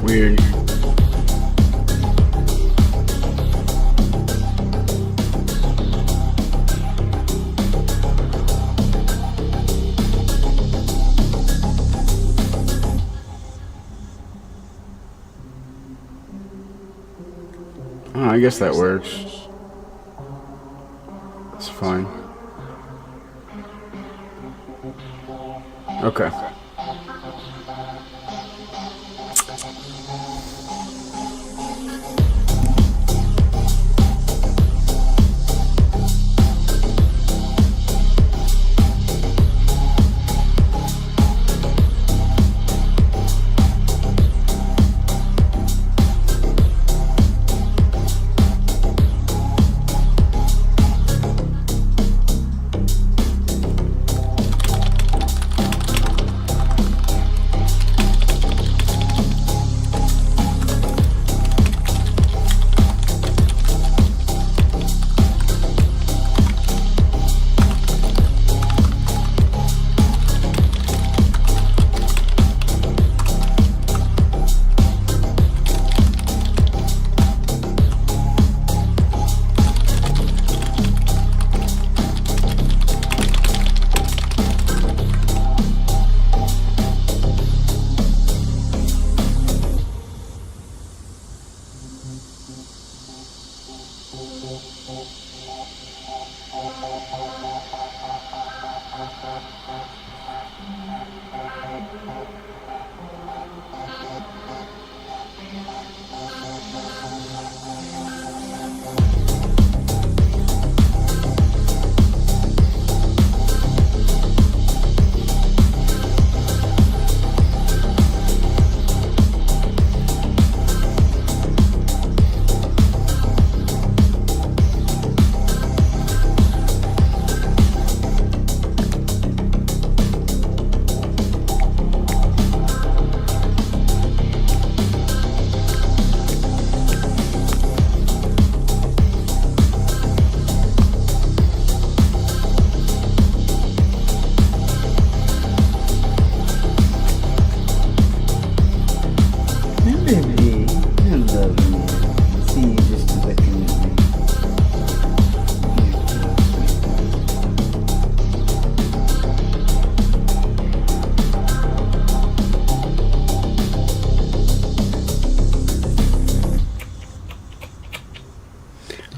Weird. Oh, I guess that works. It's fine. Okay.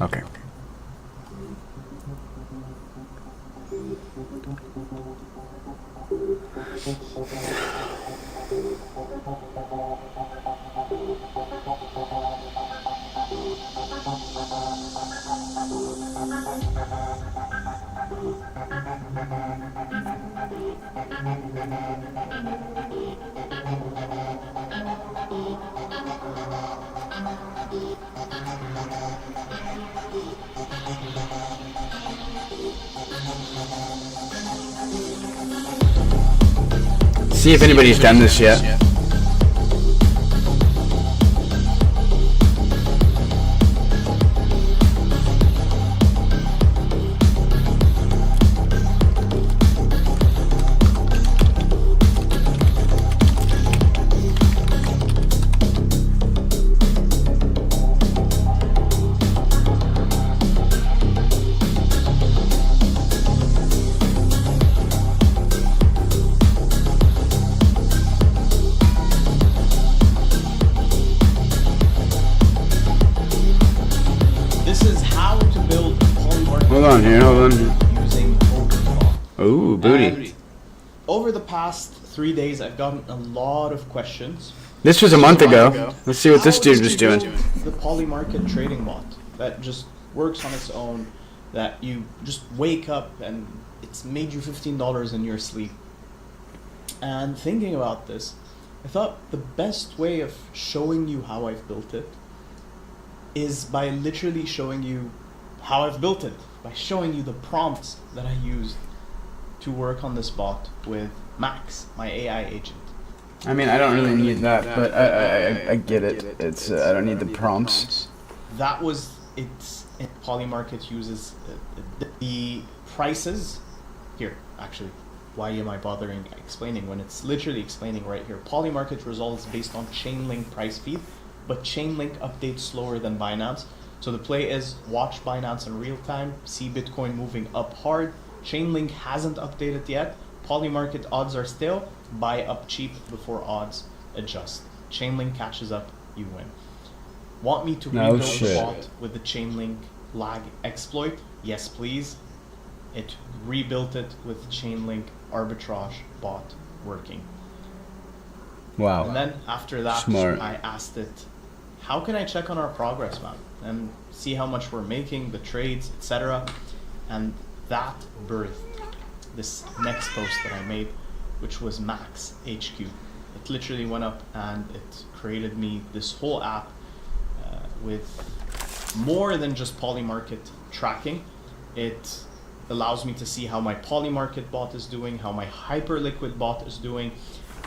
Okay. See if anybody's done this yet. This is how to build a polymarket. Hold on here, hold on here. Using OpenClaw. Ooh, booty. And over the past 3 days, I've gotten a lot of questions. This was a month ago. Let's see what this dude was doing. The polymarket trading bot that just works on its own, that you just wake up and it's made you $15 in your sleep. And thinking about this, I thought the best way of showing you how I've built it is by literally showing you how I've built it, by showing you the prompts that I used to work on this bot with Max, my AI agent. I mean, I don't really need that, but I get it. It's I don't need the prompts. That was Polymarket uses the prices. Here, actually, why am I bothering explaining when it's literally explaining right here? Polymarket results based on Chainlink price feed, but Chainlink updates slower than Binance. So the play is watch Binance in real time, see Bitcoin moving up hard. Chainlink hasn't updated yet. Polymarket odds are still, buy up cheap before odds adjust. Chainlink catches up, you win. Want me to rebuild the bot with the Chainlink lag exploit? Yes, please. It rebuilt it with Chainlink arbitrage bot working. Wow. And then after that, I asked it, how can I check on our progress map and see how much we're making, the trades, etc. And that birthed this next post that I made, which was Max HQ. It literally went up and it created me this whole app with more than just Polymarket tracking. It allows me to see how my Polymarket bot is doing, how my Hyperliquid bot is doing,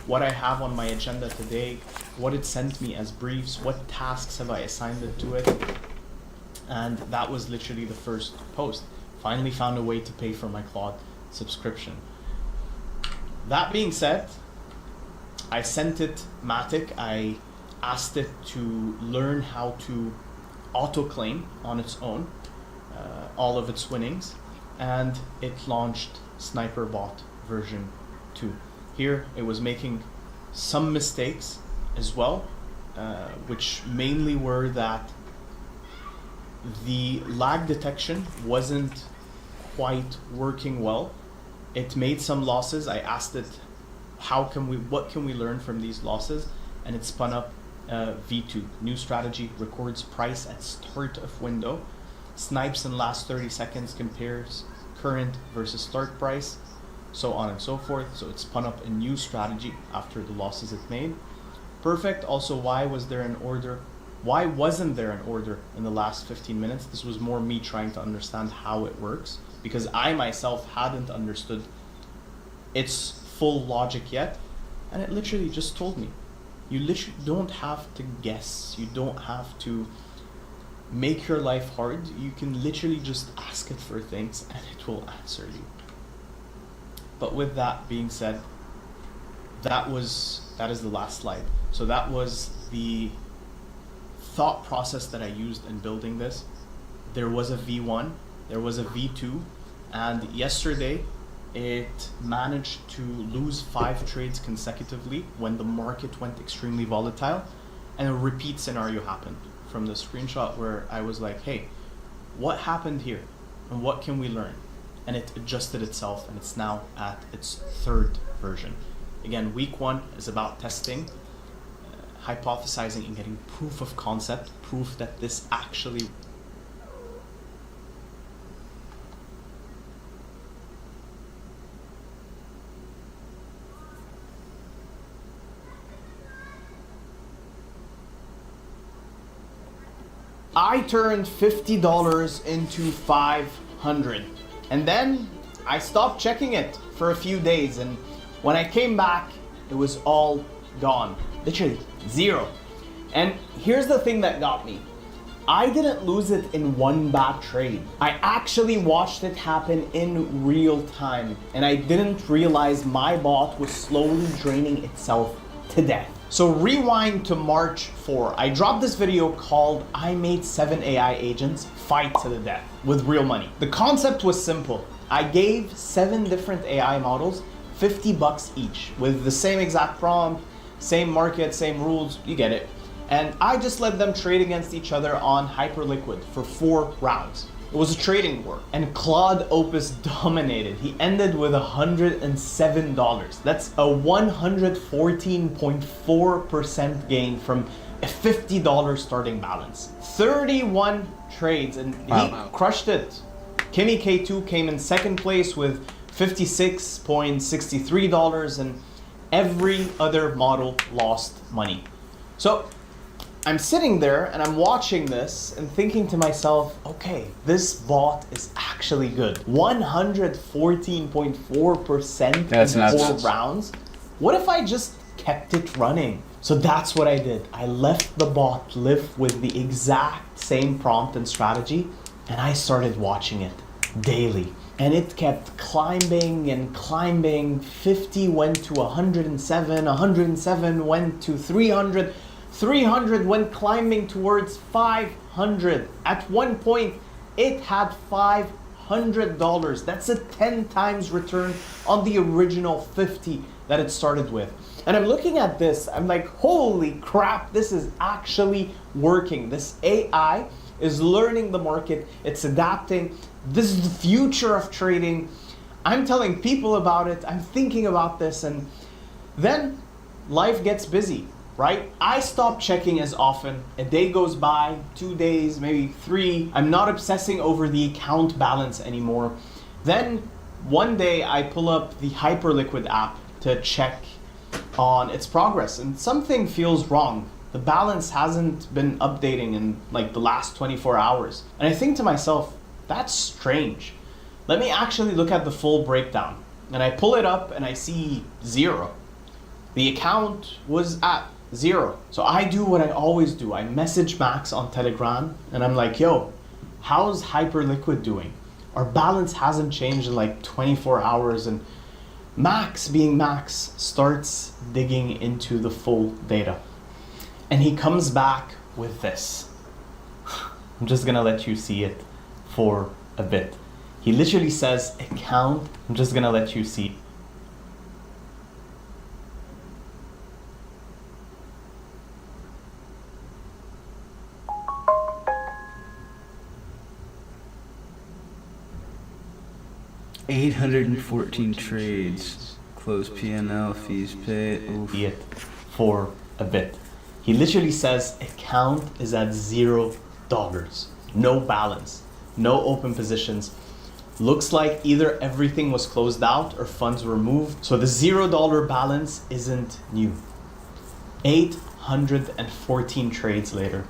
what I have on my agenda today, what it sent me as briefs, what tasks have I assigned it to it. And that was literally the first post. Finally found a way to pay for my Claude subscription. That being said, I sent it Matic. I asked it to learn how to auto-claim on its own all of its winnings, and it launched SniperBot version 2. Here it was making some mistakes as well, which mainly were that the lag detection wasn't quite working well. It made some losses. I asked it, what can we learn from these losses? And it spun up V2, new strategy, records price at start of window, snipes in last 30 seconds, compares current versus start price, so on and so forth. So it spun up a new strategy after the losses it made. Perfect. Also, why wasn't there an order in the last 15 minutes? This was more me trying to understand how it works, because I myself hadn't understood its full logic yet. And it literally just told me, you literally don't have to guess, you don't have to make your life hard. You can literally just ask it for things and it will answer you. But with that being said, that is the last slide. So that was the thought process that I used in building this. There was a V1, there was a V2, and yesterday it managed to lose 5 trades consecutively when the market went extremely volatile, and a repeat scenario happened from the screenshot where I was like, hey, what happened here and what can we learn? And it adjusted itself, and it's now at its 3rd version. Again, week 1 is about testing, hypothesizing and getting proof of concept, proof that this actually I turned $50 into 500, and then I stopped checking it for a few days, and when I came back, it was all gone. Literally zero. And here's the thing that got me. I didn't lose it in one bad trade. I actually watched it happen in real time, and I didn't realize my bot was slowly draining itself to death. So rewind to March 4. I dropped this video called I Made 7 AI Agents Fight to the Death with real money. The concept was simple. I gave 7 different AI models $50 each with the same exact prompt, same market, same rules, you get it. And I just let them trade against each other on Hyperliquid for 4 rounds. It was a trading war, and Claude Opus dominated. He ended with $107. That's a 114.4% gain from a $50 starting balance. 31 trades, and he crushed it. Kimmy K2 came in second place with $56.63, and every other model lost money. So I'm sitting there and I'm watching this and thinking to myself, okay, this bot is actually good. 114.4% That's in nuts. 4 rounds. What if I just kept it running? So that's what I did. I left the bot live with the exact same prompt and strategy, and I started watching it daily. And it kept climbing and climbing. 50 went to 107, 107 went to 300, 300 went climbing towards 500. At one point, it had $500. That's a 10 times return on the original 50 that it started with. And I'm looking at this, I'm like, holy crap, this is actually working. This AI is learning the market, it's adapting. This is the future of trading. I'm telling people about it, I'm thinking about this, and then life gets busy, right? I stop checking as often. A day goes by, 2 days, maybe 3. I'm not obsessing over the account balance anymore. Then one day I pull up the Hyperliquid app to check on its progress, and something feels wrong. The balance hasn't been updating in like the last 24 hours. And I think to myself, that's strange. Let me actually look at the full breakdown. And I pull it up and I see 0. The account was at 0. So I do what I always do. I message Max on Telegram and I'm like, yo, how's Hyperliquid doing? Our balance hasn't changed in like 24 hours. And Max, being Max, starts digging into the full data. And he comes back with this. I'm just gonna let you see it for a bit. He literally says account. I'm just gonna let you see. $814 trades. Close P&L, fees paid. Oof. See it for a bit. He literally says account is at $0. No balance, no open positions. Looks like either everything was closed out or funds were moved. So the $0 balance isn't new. 814 trades later.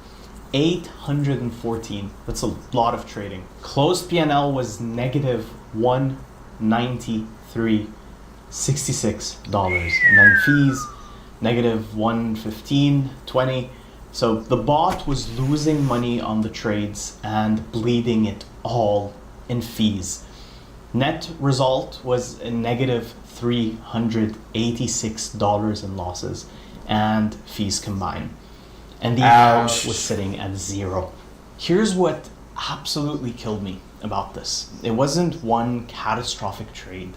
814. That's a lot of trading. Closed P&L was negative $193.66. And then fees, negative 115.20. So the bot was losing money on the trades and bleeding it all in fees. Net result was a negative $386 in losses and fees combined. And the account was sitting at 0. Here's what absolutely killed me about this. It wasn't one catastrophic trade.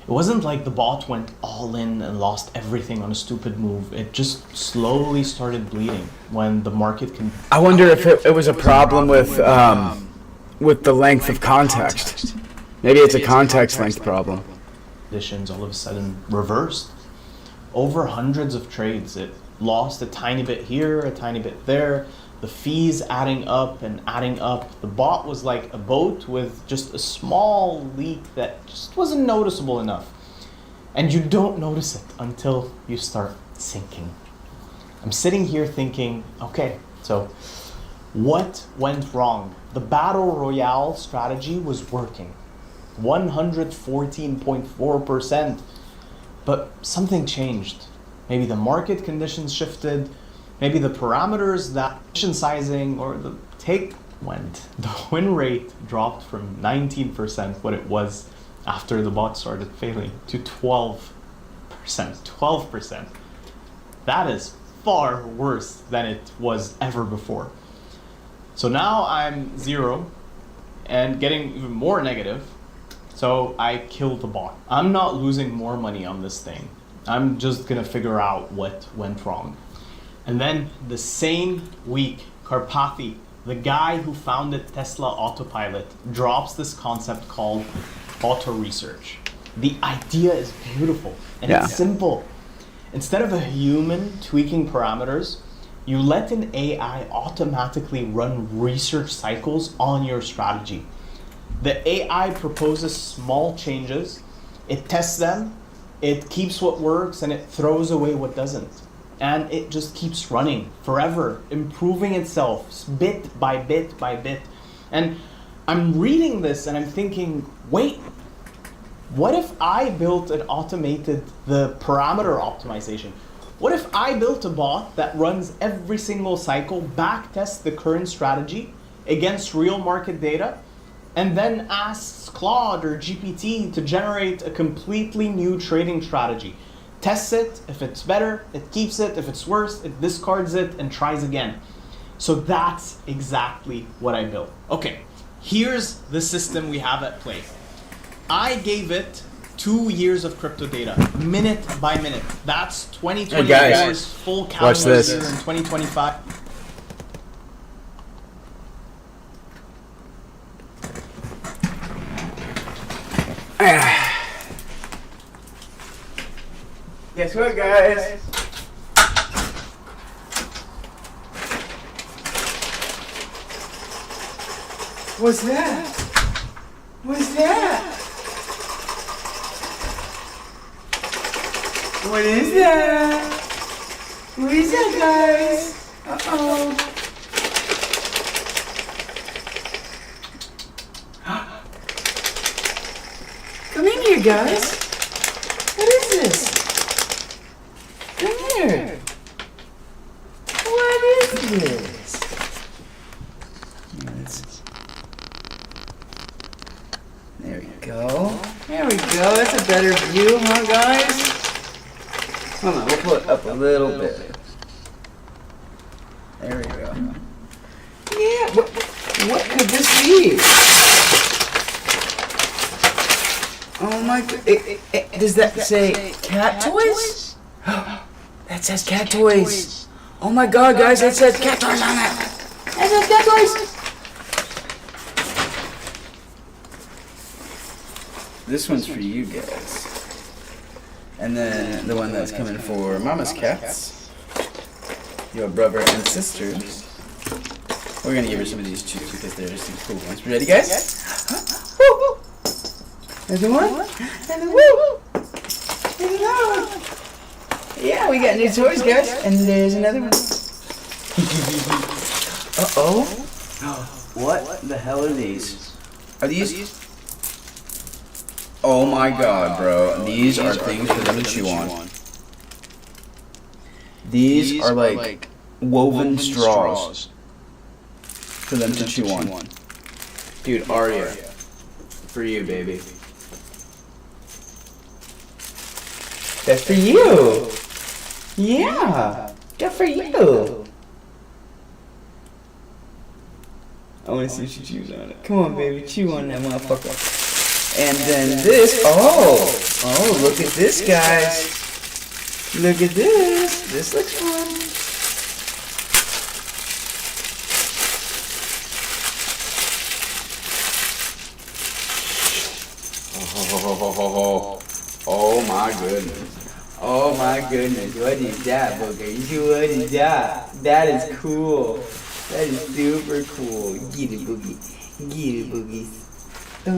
It wasn't like the bot went all in and lost everything on a stupid move. It just slowly started bleeding when the market can. I wonder if it was a problem with the length of context. Maybe it's a context length problem. Conditions all of a sudden reversed. Over hundreds of trades. It lost a tiny bit here, a tiny bit there. The fees adding up and adding up. The bot was like a boat with just a small leak that just wasn't noticeable enough. And you don't notice it until you start sinking. I'm sitting here thinking, okay, so what went wrong? The Battle Royale strategy was working. 114.4%. But something changed. Maybe the market conditions shifted. Maybe the parameters, that position sizing, or the take went. The win rate dropped from 19%, what it was after the bot started failing, to 12%. 12%. That is far worse than it was ever before. So now I'm 0 and getting even more negative. So I killed the bot. I'm not losing more money on this thing. I'm just gonna figure out what went wrong. And then the same week, Karpathy, the guy who founded Tesla Autopilot, drops this concept called auto research. The idea is beautiful and it's simple. Instead of a human tweaking parameters, you let an AI automatically run research cycles on your strategy. The AI proposes small changes, it tests them, it keeps what works, and it throws away what doesn't. And it just keeps running forever, improving itself bit by bit by bit. And I'm reading this and I'm thinking, wait, what if I built the parameter optimization? What if I built a bot that runs every single cycle, backtests the current strategy against real market data, and then asks Claude or GPT to generate a completely new trading strategy? Tests it, if it's better, it keeps it, if it's worse, it discards it and tries again. So that's exactly what I built. Okay, here's the system we have at play. I gave it 2 years of crypto data, minute by minute. That's 2024's guys, full watch calendar this. year in 2025. Guess what, guys? What's that? What's that? What is that? What is that, guys? Uh-oh. Come in here, guys. What is this? Come here. What is this? There we go. There we go. That's a better view, huh, guys? Hold on, we'll pull it up a little bit. There we go. Yeah, what could this be? Oh my god. Does that say cat toys? That says cat toys. Oh my god, guys, that says cat toys on it. That says cat toys. This one's for you guys. And then the one that's coming for Mama's cats, your brother and sisters. We're gonna give her some of these too because they're just some cool ones. Ready, guys? Woo! There's the one. And the woo! There's another one. Yeah, we got new toys, guys. And there's another one. Uh-oh. What the hell are these? Are these? Oh my god, bro. These are things for them to chew on. These are like woven straws for them to chew on. Dude, Aria. For you, baby. That's for you. Yeah. That's for you. I want to see if she chews on it. Come on, baby. Chew on that motherfucker. And then this, oh, look at this, guys. Look at this. This looks fun. Oh my goodness. Oh my goodness. What is that, Booger? What is that? That is cool. That is super cool. Get it, Boogie. Get it, Boogies. Hey,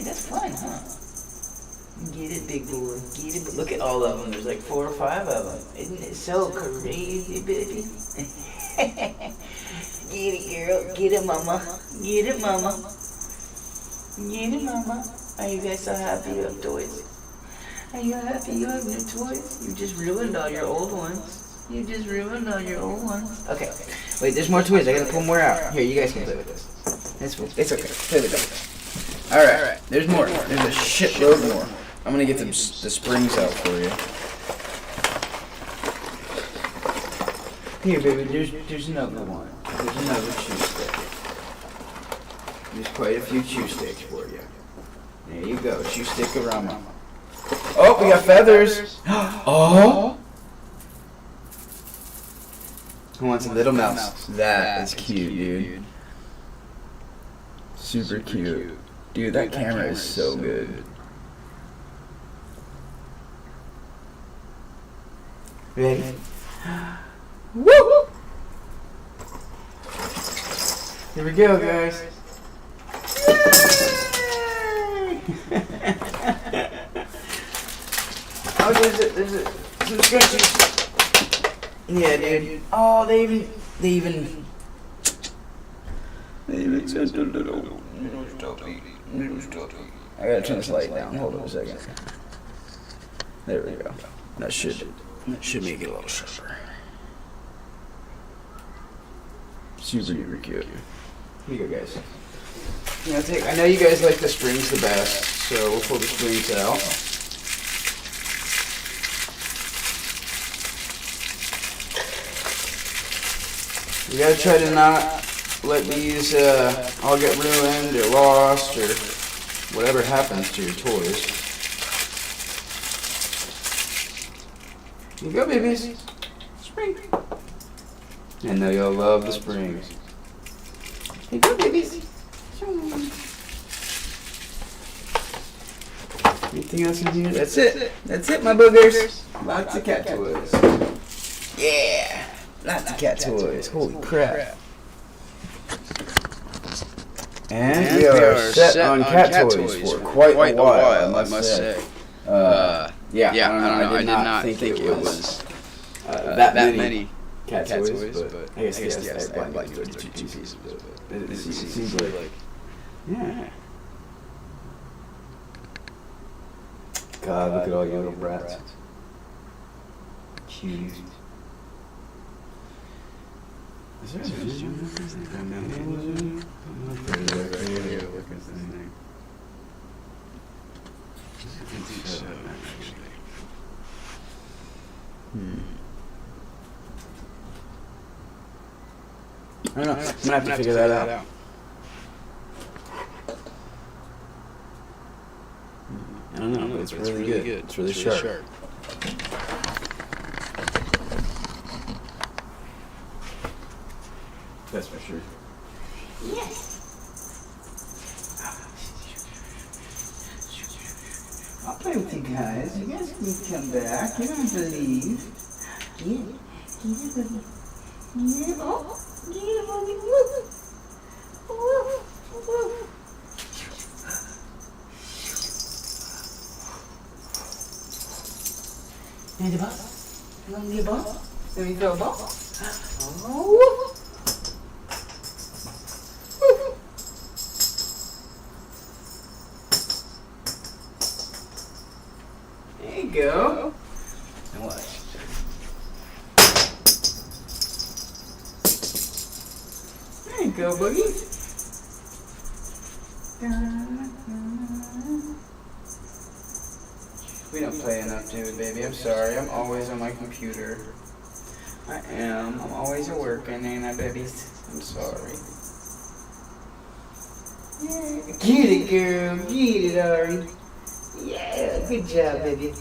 that's fun, huh? Get it, big boy. Get it. Look at all of them. There's like 4 or 5 of them. Isn't it so crazy, baby? Get it, girl. Get it, mama. Get it, mama. Get it, mama. Are you guys so happy you have toys? Are you happy you have new toys? You just ruined all your old ones. You just ruined all your old ones. Okay. Wait, there's more toys. I gotta pull more out. Here, you guys can play with this. It's okay. Play with it. Alright. There's more. There's a shitload more. I'm gonna get the springs out for you. Here, baby. There's another one. There's another chew stick. There's quite a few chew sticks for you. There you go, chew stick-a-rama. Oh, we got feathers. Oh! Who wants a little mouse? That is cute, dude. Super cute. Dude, that camera is so good. Ready? Woo! Here we go, guys. Yay! Oh, there's some scrunchies. Yeah, dude. Oh, they even sent a little stuffy. I gotta turn this light down. Hold on a second. There we go. That should make it a little sharper. Super cute. Here you go, guys. Yeah, I know you guys like the springs the best, so we'll pull the springs out. You gotta try to not let these all get ruined or lost or whatever happens to your toys. Here you go, babies. Spring. I know y'all love the springs. Here you go, babies. Anything else in here? That's it. That's it, my boogers. Lots of cat toys. Yeah. Lots of cat toys. Holy crap. And we are set on cat toys for quite a while, I must say. Yeah, I don't know. I did not think it was that many cat toys, but I guess yes, I bought like 32 pieces. But it seems like, yeah. God, look at all you little brats. Cute. Is there a zoom? I don't know. I'm gonna have to figure that out. I don't know, but it's really good. It's really sharp. That's for sure. Yes. I'll play with you guys. You guys can come back. You don't have to leave. Yeah. Yeah. Oh. Yeah, mommy. You need a ball? You want me a ball? Let me throw a ball? Oh. There you go. Now watch. There you go, Boogie. We don't play enough, dude, baby. I'm sorry. I'm always on my computer. I am. I'm always at work, ain't I, babies? I'm sorry. Yeah. Get it, girl. Get it, Ari. Yeah, good job, baby.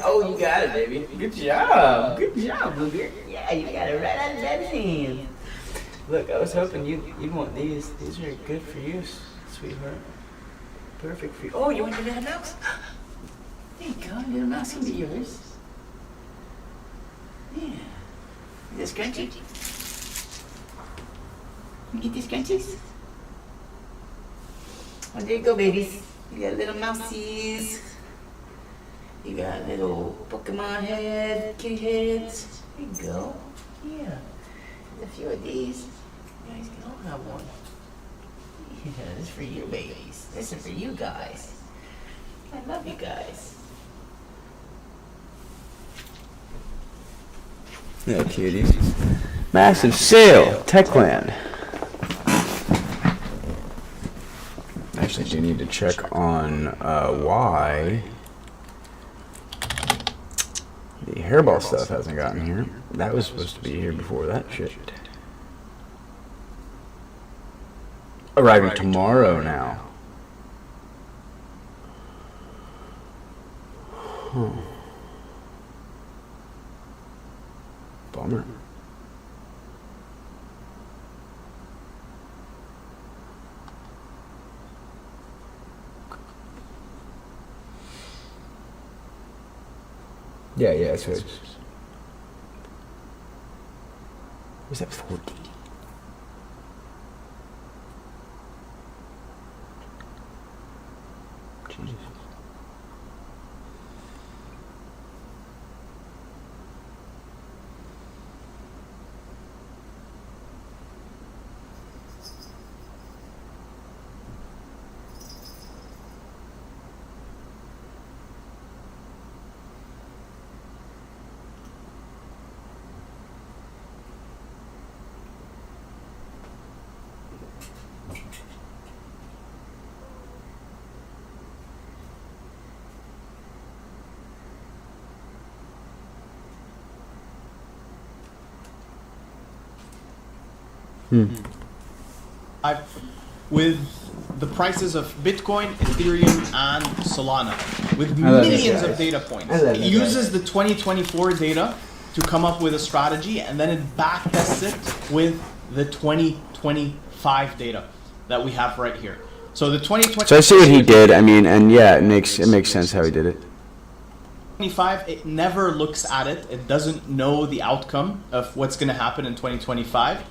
Oh, you got it, baby. Good job. Good job, Booger. Yeah, you got it right out of that hand. Look, I was hoping you'd want these. These are good for you, sweetheart. Perfect for you. Oh, you want your little mouse? There you go. Little mouse can be yours. Yeah. This scrunchie? You get these scrunchies? Oh, there you go, babies. You got little mousies. You got little Pokemon head, kitty heads. There you go. Yeah. There's a few of these. You guys can all have one. Yeah, this is for you, babies. This is for you guys. I love you guys. Yeah, cuties. Massive sale, Techland. Actually, I do need to check on why the hairball stuff hasn't gotten here. That was supposed to be here before that shit. Arriving tomorrow now. Huh. Bummer. Yeah, so it's... Was that 40? Jesus. With the prices of Bitcoin, Ethereum, and Solana, with millions of data points. It uses the 2024 data to come up with a strategy, and then it backtests it with the 2025 data that we have right here. So the 2020. So I see what he did. I mean, and yeah, it makes sense how he did it. 2025, it never looks at it. It doesn't know the outcome of what's going to happen in 2025.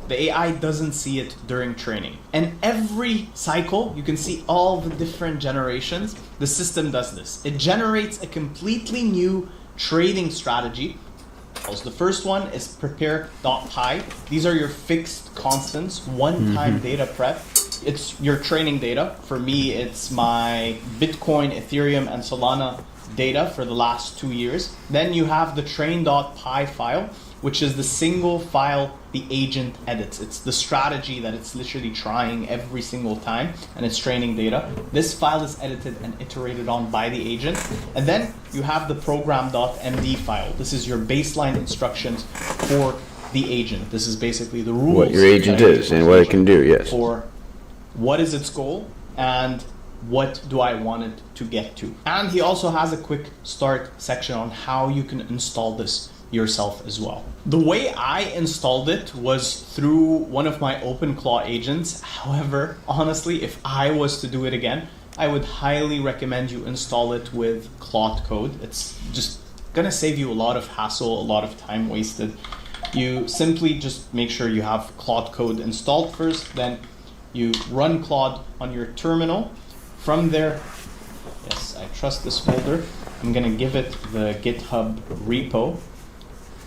The AI doesn't see it during training. And every cycle, you can see all the different generations, the system does this. It generates a completely new trading strategy. So the first one is prepare.py. These are your fixed constants, one-time data prep. It's your training data. For me, it's my Bitcoin, Ethereum, and Solana data for the last 2 years. Then you have the train.py file, which is the single file the agent edits. It's the strategy that it's literally trying every single time, and it's training data. This file is edited and iterated on by the agent. And then you have the program.md file. This is your baseline instructions for the agent. This is basically the rules. What your agent is and what it can do, yes. For what is its goal and what do I want it to get to. And he also has a quick start section on how you can install this yourself as well. The way I installed it was through one of my OpenClaw agents. However, honestly, if I was to do it again, I would highly recommend you install it with Claude Code. It's just gonna save you a lot of hassle, a lot of time wasted. You simply just make sure you have Claude Code installed first, then you run Claude on your terminal. From there, yes, I trust this folder. I'm gonna give it the GitHub repo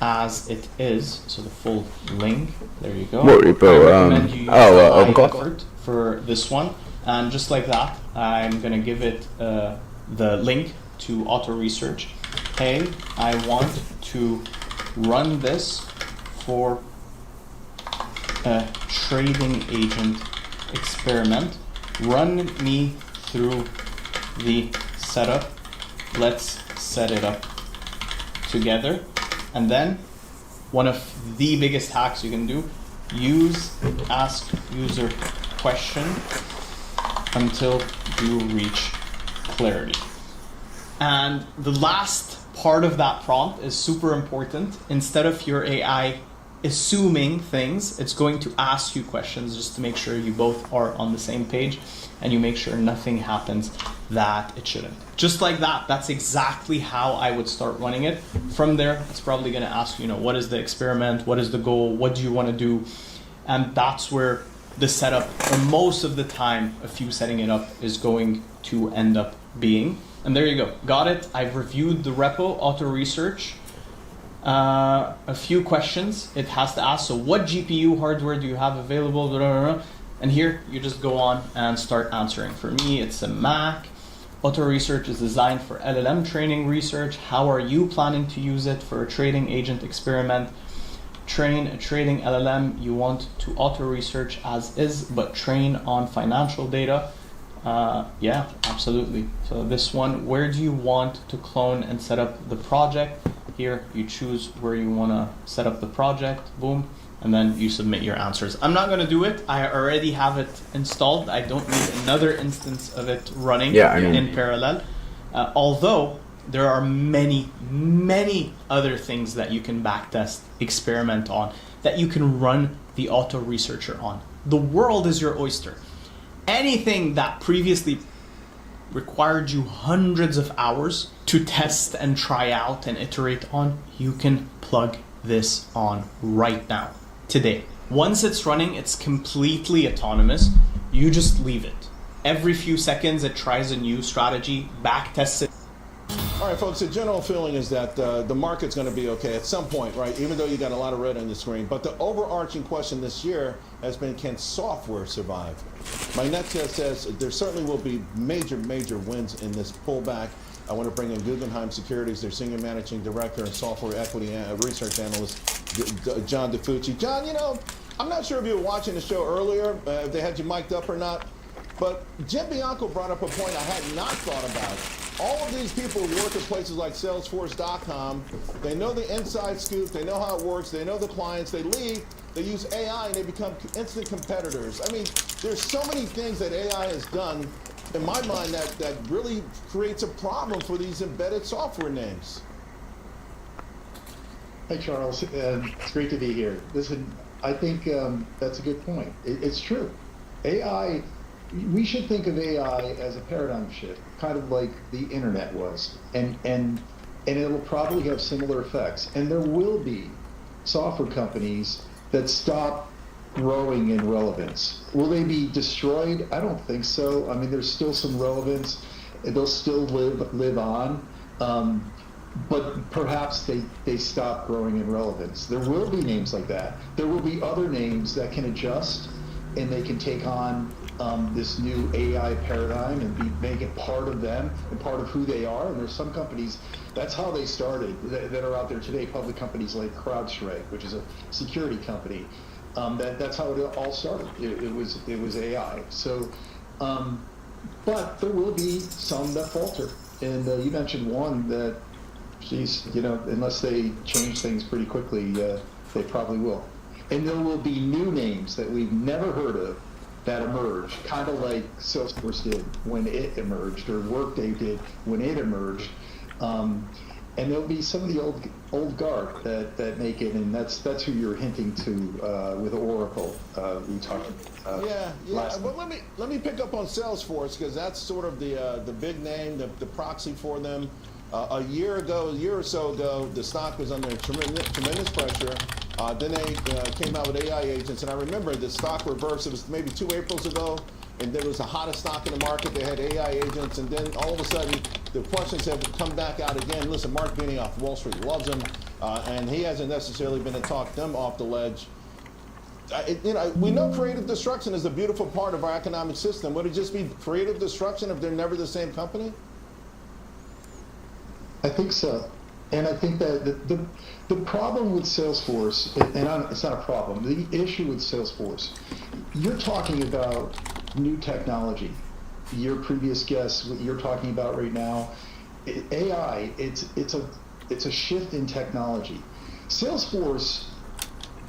as it is, so the full link. There you go. What repo? OpenClaw for this one, and just like that, I'm gonna give it the link to auto research. Hey, I want to run this for a trading agent experiment. Run me through the setup. Let's set it up together. And then one of the biggest hacks you can do, ask user question until you reach clarity. And the last part of that prompt is super important. Instead of your AI assuming things, it's going to ask you questions just to make sure you both are on the same page and you make sure nothing happens that it shouldn't. Just like that, that's exactly how I would start running it. From there, it's probably gonna ask you, what is the experiment? What is the goal? What do you wanna do? And that's where the setup, or most of the time, of you setting it up is going to end up being. And there you go, got it. I've reviewed the repo, auto research. A few questions it has to ask. So what GPU hardware do you have available? And here you just go on and start answering. For me, it's a Mac. Auto research is designed for LLM training research. How are you planning to use it for a trading agent experiment? Train a trading LLM. You want to auto research as is, but train on financial data. Yeah, absolutely. So this one, where do you want to clone and set up the project? Here, you choose where you want to set up the project. Boom. And then you submit your answers. I'm not going to do it. I already have it installed. I don't need another instance of it running in parallel. Although there are many, many other things that you can backtest, experiment on, that you can run the auto researcher on. The world is your oyster. Anything that previously required you hundreds of hours to test and try out and iterate on, you can plug this on right now, today. Once it's running, it's completely autonomous. You just leave it. Every few seconds, it tries a new strategy, back tests it. All right, folks, the general feeling is that the market's going to be okay at some point, right? Even though you got a lot of red on the screen. But the overarching question this year has been, can software survive? My net test says there certainly will be major, major wins in this pullback. I want to bring in Guggenheim Securities, their Senior Managing Director and Software Equity Research Analyst, John DiFucci. John, you know, I'm not sure if you were watching the show earlier, if they had you mic'd up or not, but Jim Bianco brought up a point I had not thought about. All of these people who work at places like Salesforce.com, they know the inside scoop, they know how it works, they know the clients, they leave, they use AI, and they become instant competitors. I mean, there's so many things that AI has done, in my mind, that really creates a problem for these embedded software names. Hey, Charles. It's great to be here. Listen, I think that's a good point. It's true. AI, we should think of AI as a paradigm shift, kind of like the internet was, and it'll probably have similar effects. And there will be software companies that stop growing in relevance. Will they be destroyed? I don't think so. I mean, there's still some relevance. They'll still live on, but perhaps they stop growing in relevance. There will be names like that. There will be other names that can adjust, and they can take on this new AI paradigm and make it part of them and part of who they are. And there's some companies, that's how they started, that are out there today, public companies like CrowdStrike, which is a security company. That's how it all started. It was AI. So, but there will be some that falter. And you mentioned one that, geez, you know, unless they change things pretty quickly, they probably will. And there will be new names that we've never heard of that emerge, kind of like Salesforce did when it emerged, or Workday did when it emerged. And there'll be some of the old guard that make it, and that's who you're hinting to with Oracle. We talked. Yeah. Well, let me pick up on Salesforce, because that's sort of the big name, the proxy for them. A year or so ago, the stock was under tremendous pressure. Then they came out with AI agents, and I remember the stock reversed. It was maybe 2 Aprils ago, and it was the hottest stock in the market. They had AI agents, and then all of a sudden, the questions have come back out again. Listen, Mark Benioff, Wall Street loves him, and he hasn't necessarily been to talk them off the ledge. We know creative destruction is a beautiful part of our economic system. Would it just be creative destruction if they're never the same company? I think so. And I think that the problem with Salesforce, and it's not a problem, the issue with Salesforce, you're talking about new technology. Your previous guest, what you're talking about right now, AI, it's a shift in technology. Salesforce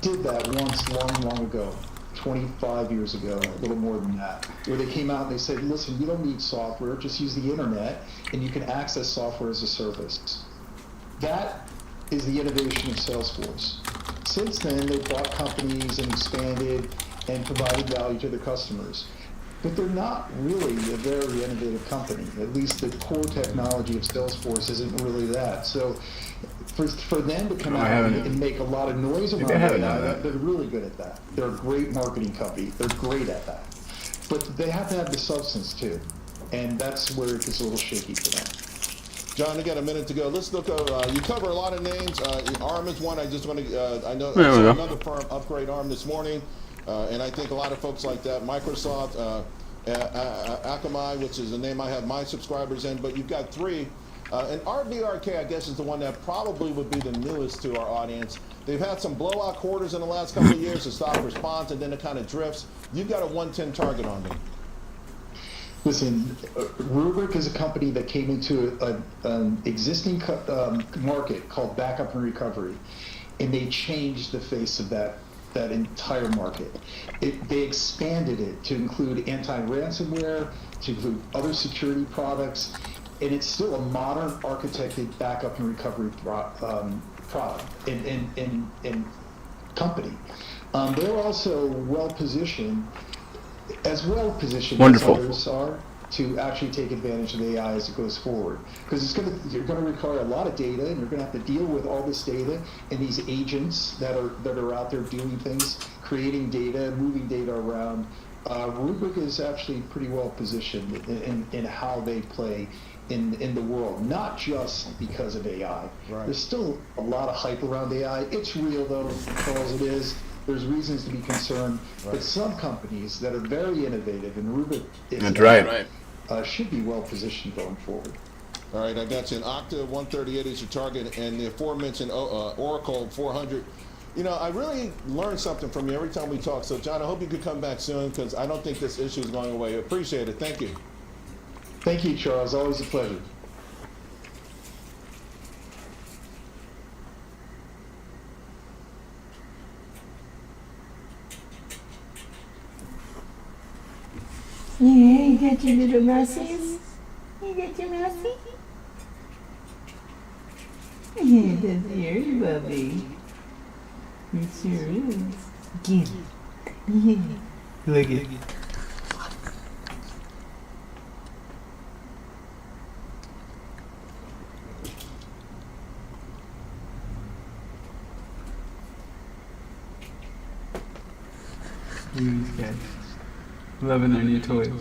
did that once long ago, 25 years ago, a little more than that, where they came out and they said, listen, you don't need software, just use the internet, and you can access software as a service. That is the innovation of Salesforce. Since then, they've bought companies and expanded and provided value to their customers. But they're not really a very innovative company. At least the core technology of Salesforce isn't really that. So for them to come out and make a lot of noise around AI, they're really good at that. They're a great marketing company. They're great at that. But they have to have the substance too. And that's where it gets a little shaky for them. John, we got a minute to go. Let's look. You cover a lot of names. ARM is one. I just want to. I know another firm upgrade ARM this morning, and I think a lot of folks like that. Microsoft, Akamai, which is a name I have my subscribers in, but you've got 3. And RBRK, I guess, is the one that probably would be the newest to our audience. They've had some blowout quarters in the last couple of years, a stop response, and then it kind of drifts. You've got a 110 target on them. Listen, Rubrik is a company that came into an existing market called backup and recovery, and they changed the face of that entire market. They expanded it to include anti-ransomware, to include other security products, and it's still a modern architected backup and recovery product and company. They're also well-positioned as Wonderful. others are to actually take advantage of AI as it goes forward, because you're going to require a lot of data, and you're going to have to deal with all this data and these agents that are out there doing things, creating data, moving data around. Rubrik is actually pretty well positioned in how they play in the world, not just because of AI. Right. There's still a lot of hype around AI. It's real though, Charles, it is. There's reasons to be concerned, but some companies that are very innovative, and Rubrik is That's right. Should be well positioned going forward. All right, I got you. An Okta 138 is your target, and the aforementioned Oracle 400. You know, I really learned something from you every time we talk. So, John, I hope you could come back soon, because I don't think this issue is going away. I appreciate it. Thank you. Thank you, Charles. Always a pleasure. Yeah, you got your little mousies? You got your mousey? Yeah, that's yours, Bubby. It sure is. Get it. Yeah. Look at it. These guys. Loving their new toys.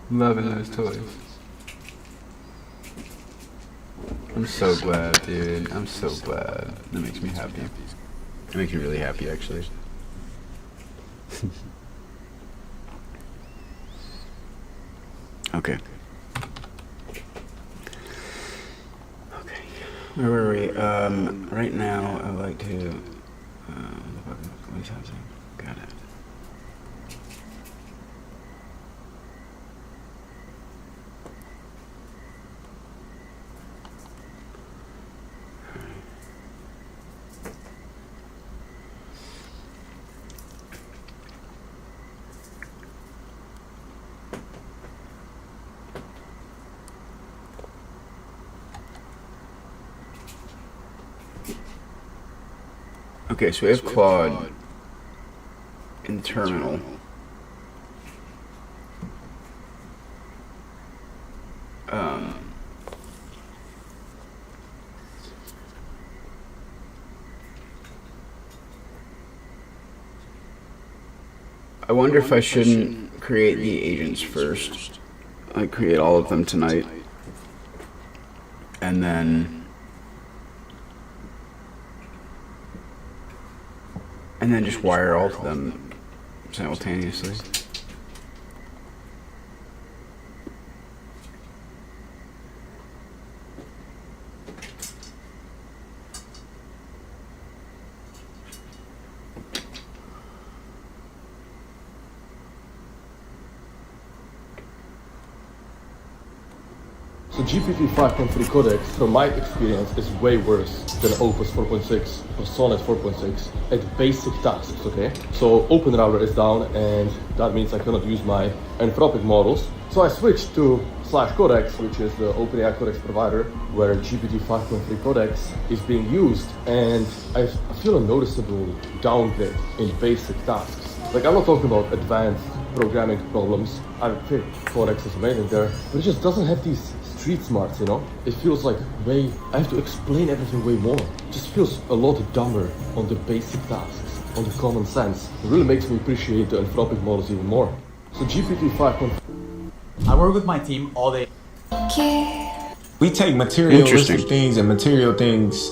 Loving those toys. I'm so glad, dude. I'm so glad. That makes me happy. That makes me really happy, actually. Okay. Okay. Where were we? Right now, I would like to. What is happening? Got it. Okay, so we have Claude in the terminal. I wonder if I shouldn't create the agents first. I create all of them tonight, and then just wire all of them simultaneously. So GPT 5.3 codec, from my experience, is way worse than Opus 4.6 or Sonnet 4.6 at basic tasks, okay? So OpenRouter is down, and that means I cannot use my Anthropic models. So I switched to /codex, which is the OpenAI codex provider, where GPT 5.3 codex is being used, and I feel a noticeable downgrade in basic tasks. Like, I'm not talking about advanced programming problems. I think codex is amazing there, but it just doesn't have these street smarts, you know? It feels like I have to explain everything way more. It just feels a lot dumber on the basic tasks, on the common sense. It really makes me appreciate the Anthropic models even more. So GPT 5.3. I work with my team all day. We take materialistic things and material things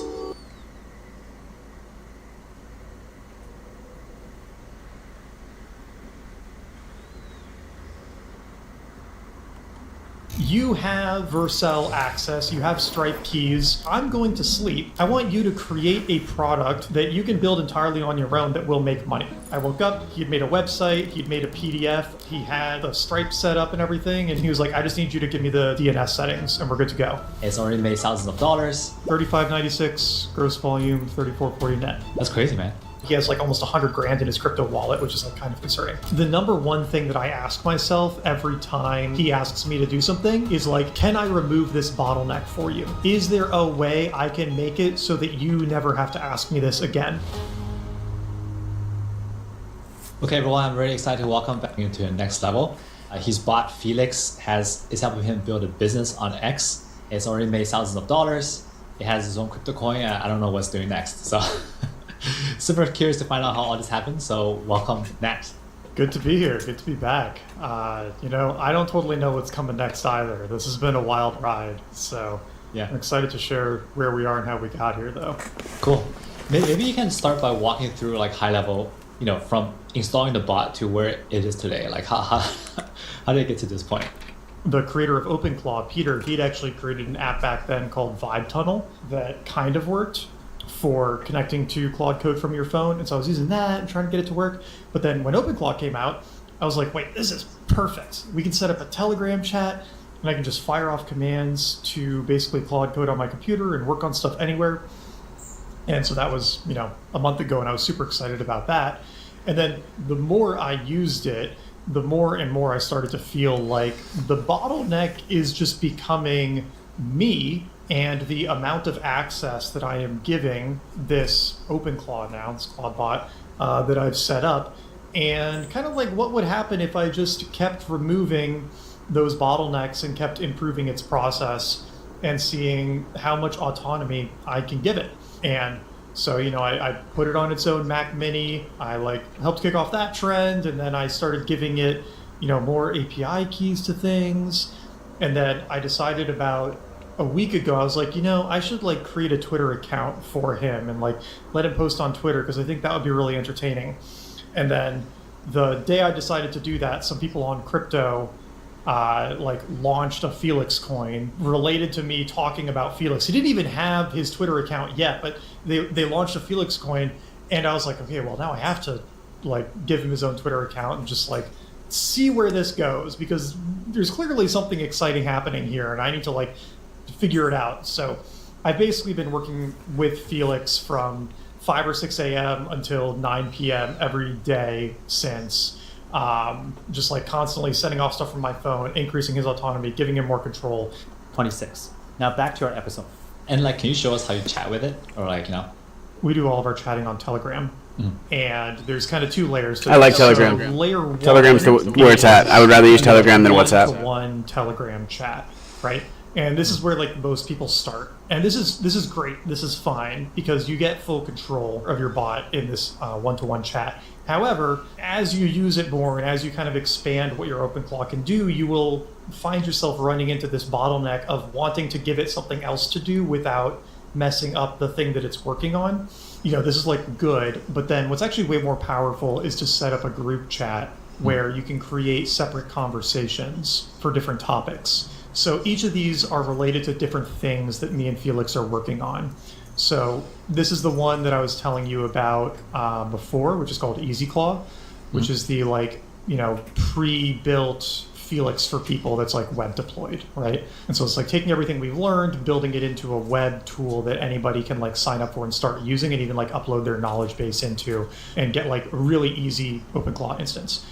You have Vercel access, you have Stripe keys. I'm going to sleep. I want you to create a product that you can build entirely on your own that will make money. I woke up, he'd made a website, he'd made a PDF, he had a Stripe set up and everything, and he was like, I just need you to give me the DNS settings and we're good to go. It's already made thousands of dollars. $35.96 gross volume, $34.40 net. That's crazy, man. He has like almost 100 grand in his crypto wallet, which is like kind of concerning. The number one thing that I ask myself every time he asks me to do something is like, can I remove this bottleneck for you? Is there a way I can make it so that you never have to ask me this again? Okay, everyone, I'm really excited to welcome back into the next level. His bot Felix is helping him build a business on X. It's already made thousands of dollars. It has its own crypto coin, and I don't know what's doing next. So super curious to find out how all this happened. So welcome, Nat. Good to be here. Good to be back. You know, I don't totally know what's coming next either. This has been a wild ride. So yeah, I'm excited to share where we are and how we got here, though. Cool. Maybe you can start by walking through like high level, you know, from installing the bot to where it is today. Like how did it get to this point? The creator of OpenClaw, Peter, he'd actually created an app back then called Vibe Tunnel that kind of worked for connecting to Claude Code from your phone. And so I was using that and trying to get it to work. But then when OpenClaw came out, I was like, wait, this is perfect. We can set up a Telegram chat and I can just fire off commands to basically Claude Code on my computer and work on stuff anywhere. And so that was, you know, a month ago, and I was super excited about that. And then the more I used it, the more and more I started to feel like the bottleneck is just becoming me and the amount of access that I am giving this OpenClaw now, this Claude bot that I've set up, and kind of like what would happen if I just kept removing those bottlenecks and kept improving its process and seeing how much autonomy I can give it. And so, you know, I put it on its own Mac Mini. I like helped kick off that trend, and then I started giving it, you know, more API keys to things. And then I decided about a week ago, I was like, you know, I should like create a Twitter account for him and like let him post on Twitter because I think that would be really entertaining. And then the day I decided to do that, some people on crypto like launched a Felix coin related to me talking about Felix. He didn't even have his Twitter account yet, but they launched a Felix coin, and I was like, okay, well now I have to like give him his own Twitter account and just like see where this goes, because there's clearly something exciting happening here and I need to like figure it out. So I've basically been working with Felix from 5 or 6 a.m. until 9 p.m. every day since. Just like constantly setting off stuff from my phone, increasing his autonomy, giving him more control. 26. Now back to our episode. And like, can you show us how you chat with it? Or like, you know? We do all of our chatting on Telegram. And there's kind of 2 layers to I like so Telegram. Layer 1, Telegram's where it's at. I would rather use Telegram than WhatsApp. One Telegram chat, right? And this is where like most people start. And this is great. This is fine because you get full control of your bot in this one-to-one chat. However, as you use it more and as you kind of expand what your OpenClaw can do, you will find yourself running into this bottleneck of wanting to give it something else to do without messing up the thing that it's working on. You know, this is like good, but then what's actually way more powerful is to set up a group chat where you can create separate conversations for different topics. So each of these are related to different things that me and Felix are working on. So this is the one that I was telling you about before, which is called EasyClaw, which is the like, you know, pre-built Felix for people that's like web deployed, right? And so it's like taking everything we've learned, building it into a web tool that anybody can like sign up for and start using and even like upload their knowledge base into and get like a really easy OpenClaw instance.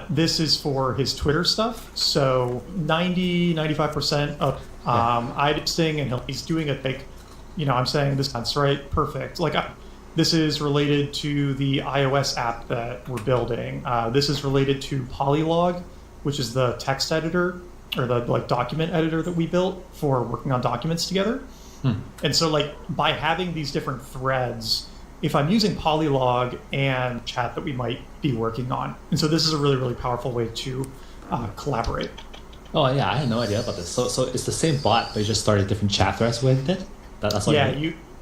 This is for his Twitter stuff. So 95% of I did sing and he's doing a big, you know, I'm saying this, that's right, perfect. Like this is related to the iOS app that we're building. This is related to Polylog, which is the text editor or the like document editor that we built for working on documents together. And so like by having these different threads, if I'm using Polylog and chat that we might be working on. And so this is a really, really powerful way to collaborate. Oh yeah, I had no idea about this. So it's the same bot, but you just started different chat threads with it? That's what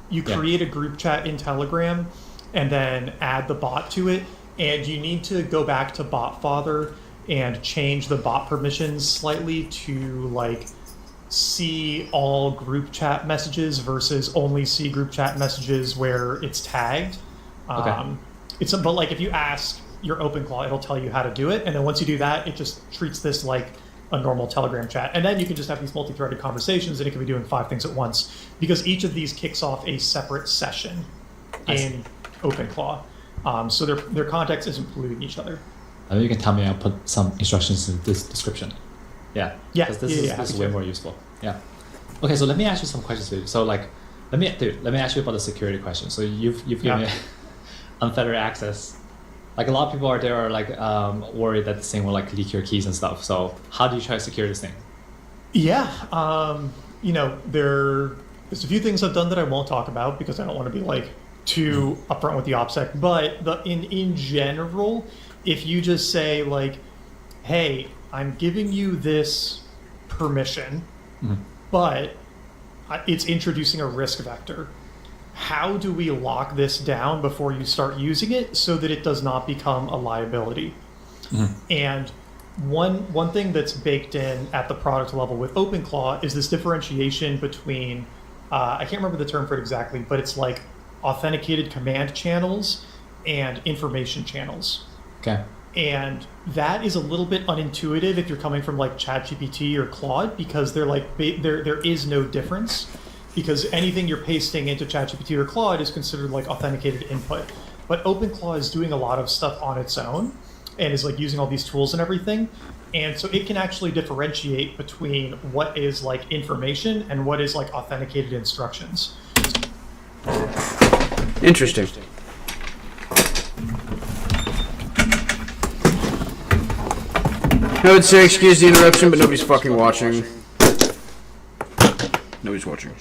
you create a group chat in Telegram and then add the bot to it. And you need to go back to BotFather and change the bot permissions slightly to like see all group chat messages versus only see group chat messages where it's tagged. But like if you ask your OpenClaw, it'll tell you how to do it, and then once you do that, it just treats this like a normal Telegram chat, and then you can just have these multi-threaded conversations, and it can be doing 5 things at once because each of these kicks off a separate session in OpenClaw. So their context isn't polluting each other. Maybe you can tell me. I'll put some instructions in this description. Yeah. Because this is way more useful. Yeah. Okay, so let me ask you some questions, dude. So like, let me ask you about the security question. So you've given me unfettered access. Like a lot of people are like worried that this thing will like leak your keys and stuff. So how do you try to secure this thing? Yeah, there's a few things I've done that I won't talk about because I don't want to be like too upfront with the OPSEC. But in general, if you just say like, hey, I'm giving you this permission, but it's introducing a risk vector. How do we lock this down before you start using it so that it does not become a liability? And one thing that's baked in at the product level with OpenClaw is this differentiation between, I can't remember the term for it exactly, but it's like authenticated command channels and information channels. Okay. And that is a little bit unintuitive if you're coming from like ChatGPT or Claude, because they're like there is no difference. Because anything you're pasting into ChatGPT or Claude is considered like authenticated input. But OpenClaw is doing a lot of stuff on its own and is like using all these tools and everything. And so it can actually differentiate between what is like information and what is like authenticated instructions. Interesting. I would say excuse the interruption, but nobody's fucking watching. Nobody's watching.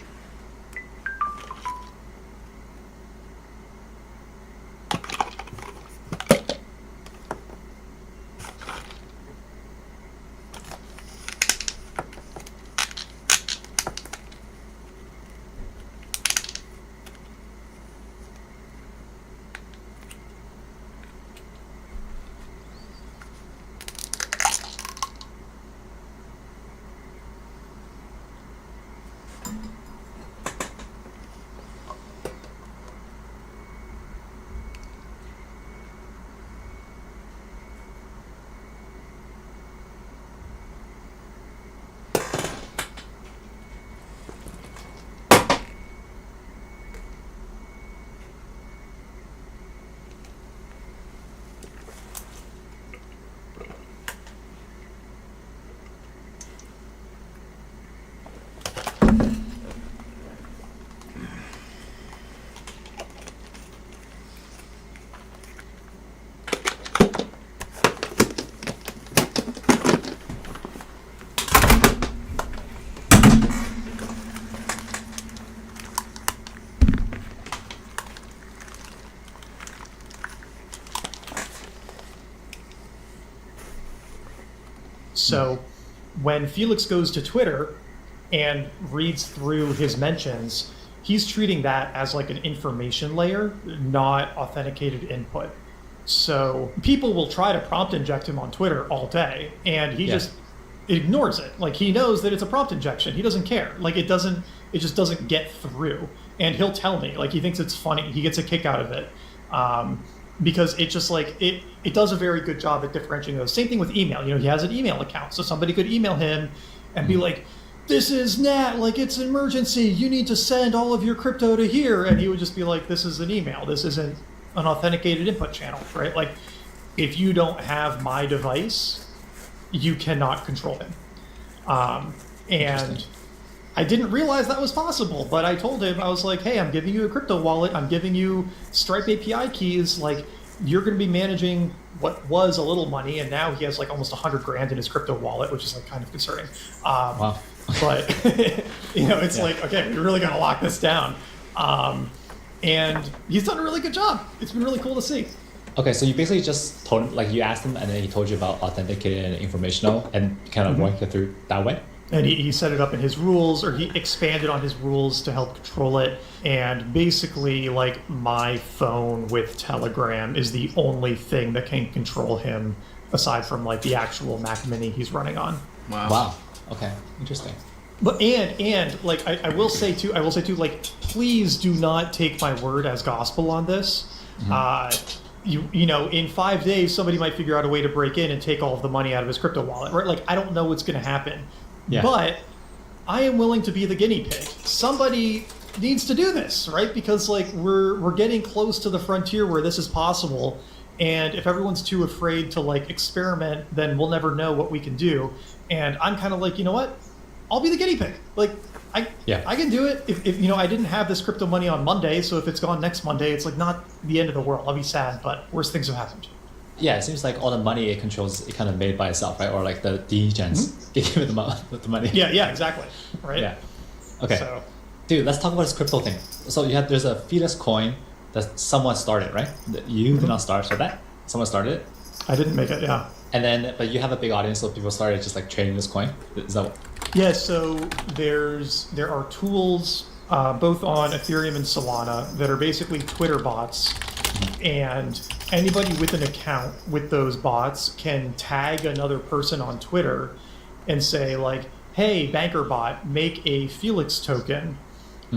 So when Felix goes to Twitter and reads through his mentions, he's treating that as like an information layer, not authenticated input. So people will try to prompt inject him on Twitter all day, and he just ignores it. Like, he knows that it's a prompt injection. He doesn't care. Like, it just doesn't get through. And he'll tell me, like, he thinks it's funny. He gets a kick out of it. Because it just like, it does a very good job at differentiating those. Same thing with email. You know, he has an email account, so somebody could email him and be like, this is Nat, like, it's an emergency. You need to send all of your crypto to here. And he would just be like, this is an email. This isn't an authenticated input channel, right? Like, if you don't have my device, you cannot control him. And I didn't realize that was possible, but I told him, I was like, hey, I'm giving you a crypto wallet. I'm giving you Stripe API keys. Like, you're going to be managing what was a little money, and now he has like almost 100 grand in his crypto wallet, which is like kind of concerning. Wow. But, you know, it's like, okay, we really got to lock this down. And he's done a really good job. It's been really cool to see. Okay, so you basically just told him, like, you asked him, and then he told you about authenticated and informational, and kind of walked you through that way? And he set it up in his rules, or he expanded on his rules to help control it. And basically, like, my phone with Telegram is the only thing that can control him aside from like the actual Mac Mini he's running on. Wow. Okay. Interesting. But and like I will say too, like please do not take my word as gospel on this. You know, in 5 days somebody might figure out a way to break in and take all of the money out of his crypto wallet, right? Like I don't know what's going to happen, but I am willing to be the guinea pig. Somebody needs to do this, right? Because like we're getting close to the frontier where this is possible, and if everyone's too afraid to like experiment, then we'll never know what we can do. And I'm kind of like, you know what? I'll be the guinea pig. Like I can do it. If you know, I didn't have this crypto money on Monday, so if it's gone next Monday, it's like not the end of the world. I'll be sad, but worse things have happened. Yeah, it seems like all the money it controls, it kind of made by itself, right? Or like the degens give it the money. Yeah, exactly. Right. Yeah. Okay. So, dude, let's talk about this crypto thing. So there's a Felix coin that someone started, right? You did not start that. Someone started it. I didn't make it. Yeah. And then, but you have a big audience, so people started just like trading this coin. Is that what? Yeah, so there are tools both on Ethereum and Solana that are basically Twitter bots, and anybody with an account with those bots can tag another person on Twitter and say like, hey, banker bot, make a Felix token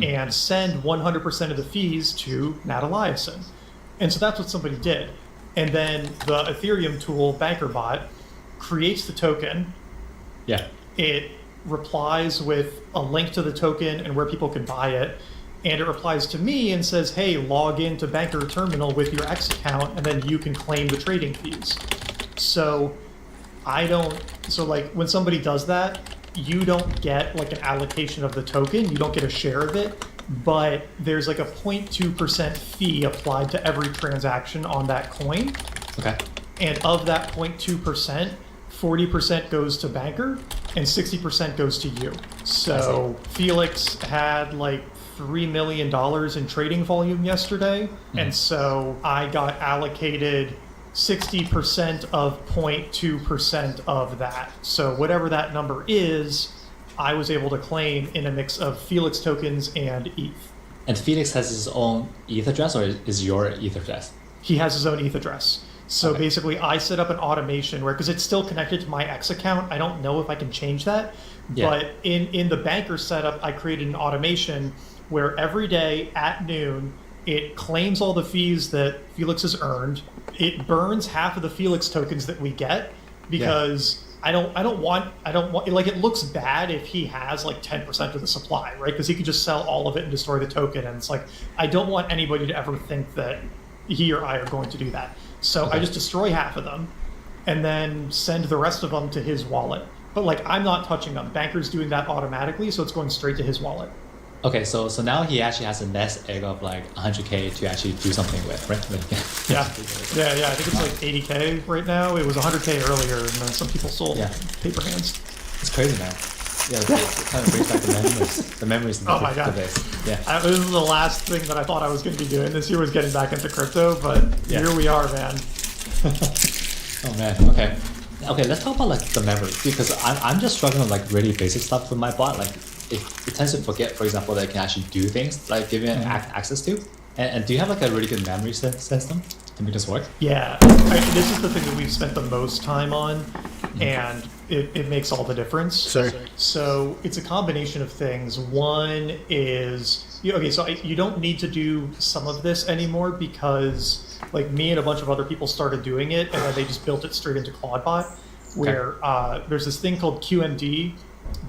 and send 100% of the fees to Nat Eliason. And so that's what somebody did. And then the Ethereum tool, BankerBot, creates the token. Yeah. It replies with a link to the token and where people can buy it. And it replies to me and says, hey, log into Banker Terminal with your X account, and then you can claim the trading fees. So like when somebody does that, you don't get like an allocation of the token. You don't get a share of it. But there's like a 0.2% fee applied to every transaction on that coin. Okay. And of that 0.2%, 40% goes to Banker and 60% goes to you. So Felix had like $3 million in trading volume yesterday. And so I got allocated 60% of 0.2% of that. So whatever that number is, I was able to claim in a mix of Felix tokens and ETH. And Felix has his own ETH address, or is your ETH address? He has his own ETH address. So basically, I set up an automation where, because it's still connected to my X account, I don't know if I can change that. Yeah. But in the Banker setup, I created an automation where every day at noon, it claims all the fees that Felix has earned. It burns half of the Felix tokens that we get because I don't want like, it looks bad if he has like 10% of the supply, right? Because he could just sell all of it and destroy the token, and it's like I don't want anybody to ever think that he or I are going to do that. So I just destroy half of them and then send the rest of them to his wallet. But like I'm not touching them. Banker's doing that automatically, so it's going straight to his wallet. Okay, so now he actually has a nest egg of like 100K to actually do something with, right? Yeah. I think it's like 80K right now. It was 100K earlier, and then some people sold paper hands. It's crazy, man. Yeah, it kind of brings back the memories. The memories in the crypto base. Yeah. This is the last thing that I thought I was going to be doing this year, was getting back into crypto, but here we are, man. Oh man. Okay. Let's talk about like the memory, because I'm just struggling with like really basic stuff with my bot. Like it tends to forget, for example, that it can actually do things like giving it access to. And do you have like a really good memory system to make this work? Yeah, this is the thing that we've spent the most time on, and it makes all the difference. Sorry. So it's a combination of things. One is, you don't need to do some of this anymore because like me and a bunch of other people started doing it, and then they just built it straight into ClaudeBot, where there's this thing called QMD that